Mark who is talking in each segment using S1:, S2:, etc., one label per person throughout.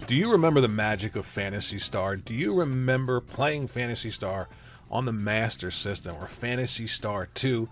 S1: Do you remember the magic of Phantasy Star? Do you remember playing Phantasy Star on the Master System or Phantasy Star 2?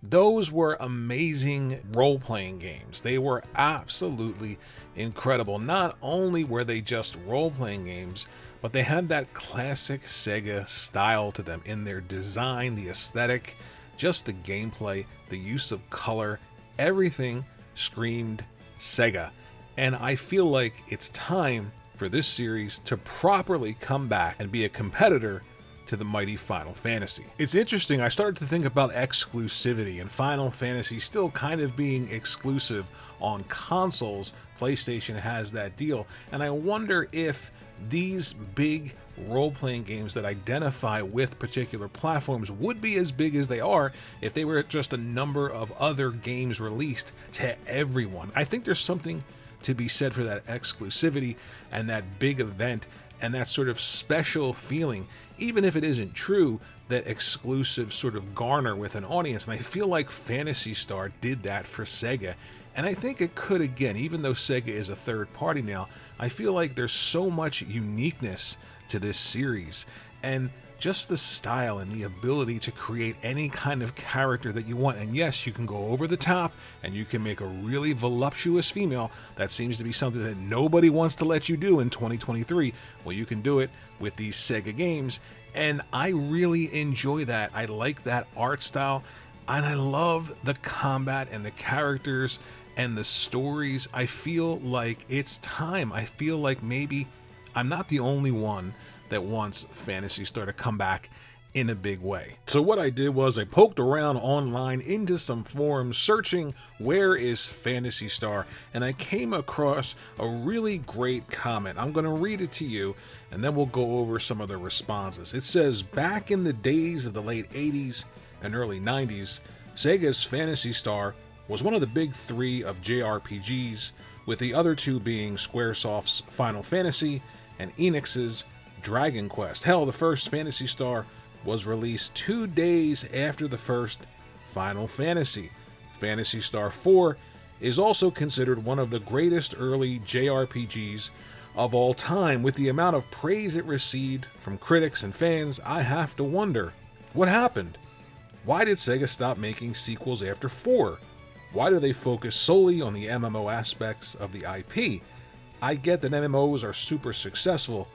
S1: Those were amazing role-playing games. They were absolutely incredible. Not only were they just role-playing games, but they had that classic Sega style to them in their design, the aesthetic, just the gameplay, the use of color, everything screamed Sega. And I feel like it's time for this series to properly come back and be a competitor to the mighty Final Fantasy. It's interesting, I started to think about exclusivity and Final Fantasy still kind of being exclusive on consoles. PlayStation has that deal, and I wonder if these big role-playing games that identify with particular platforms would be as big as they are if they were just a number of other games released to everyone. I think there's something to be said for that exclusivity and that big event and that sort of special feeling, even if it isn't true, that exclusive sort of garner with an audience. And I feel like Phantasy Star did that for Sega, and I think it could again, even though Sega is a third party now. I feel like there's so much uniqueness to this series, and just the style and the ability to create any kind of character that you want. And yes, you can go over the top and you can make a really voluptuous female. That seems to be something that nobody wants to let you do in 2023. Well, you can do it with these Sega games, and I really enjoy that. I like that art style, and I love the combat and the characters and the stories. I feel like it's time. I feel like maybe I'm not the only one that wants Phantasy Star to come back in a big way. So what I did was I poked around online into some forums searching where is Phantasy Star, and I came across a really great comment. I'm going to read it to you and then we'll go over some of the responses. It says, back in the days of the late 80s and early 90s, Sega's Phantasy Star was one of the big three of JRPGs, with the other two being Squaresoft's Final Fantasy and Enix's Dragon Quest. Hell, the first Phantasy Star was released 2 days after the first Final Fantasy. Phantasy Star 4 is also considered one of the greatest early JRPGs of all time. With the amount of praise it received from critics and fans, I have to wonder, what happened? Why did Sega stop making sequels after 4? Why do they focus solely on the MMO aspects of the IP? I get that MMOs are super successful,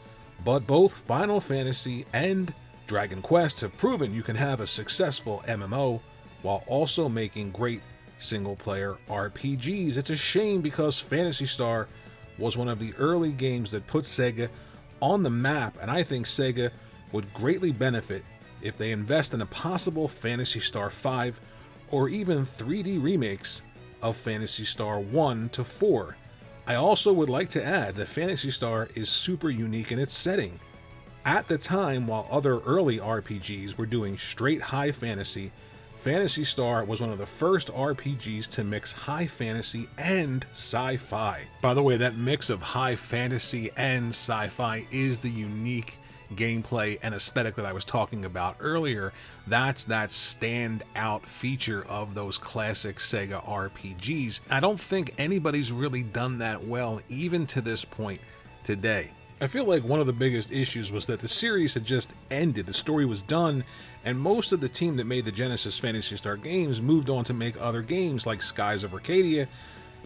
S1: but both Final Fantasy and Dragon Quest have proven you can have a successful MMO while also making great single-player RPGs. It's a shame because Phantasy Star was one of the early games that put Sega on the map, and I think Sega would greatly benefit if they invest in a possible Phantasy Star 5 or even 3D remakes of Phantasy Star 1 to 4. I also would like to add that Phantasy Star is super unique in its setting. At the time, while other early RPGs were doing straight high fantasy, Phantasy Star was one of the first RPGs to mix high fantasy and sci-fi. By the way, that mix of high fantasy and sci-fi is the unique gameplay and aesthetic that I was talking about earlier. That's that standout feature of those classic Sega RPGs. I don't think anybody's really done that well even to this point today. I feel like one of the biggest issues was that the series had just ended, the story was done, and most of the team that made the Genesis Phantasy Star games moved on to make other games like Skies of Arcadia,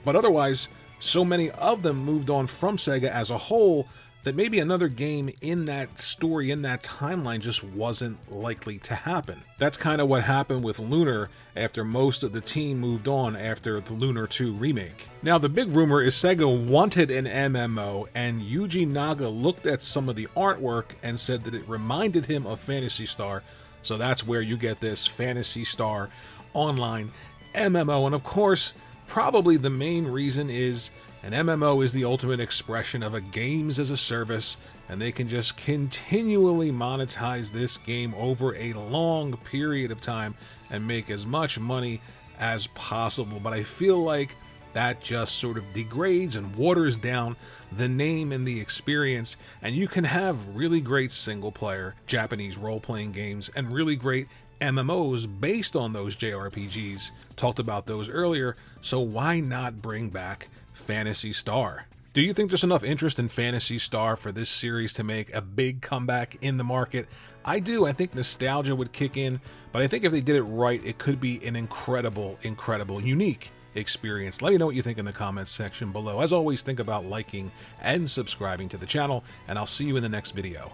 S1: but otherwise so many of them moved on from Sega as a whole that maybe another game in that story, in that timeline, just wasn't likely to happen. That's kind of what happened with Lunar after most of the team moved on after the Lunar 2 remake. Now, the big rumor is Sega wanted an MMO, and Yuji Naga looked at some of the artwork and said that it reminded him of Phantasy Star, so that's where you get this Phantasy Star Online MMO. And of course, probably the main reason is an MMO is the ultimate expression of a games as a service, and they can just continually monetize this game over a long period of time and make as much money as possible. But I feel like that just sort of degrades and waters down the name and the experience, and you can have really great single-player Japanese role-playing games and really great MMOs based on those JRPGs. Talked about those earlier, so why not bring back Phantasy Star? Do you think there's enough interest in Phantasy Star for this series to make a big comeback in the market? I do. I think nostalgia would kick in, but I think if they did it right, it could be an incredible, unique experience. Let me know what you think in the comments section below. As always, think about liking and subscribing to the channel, and I'll see you in the next video.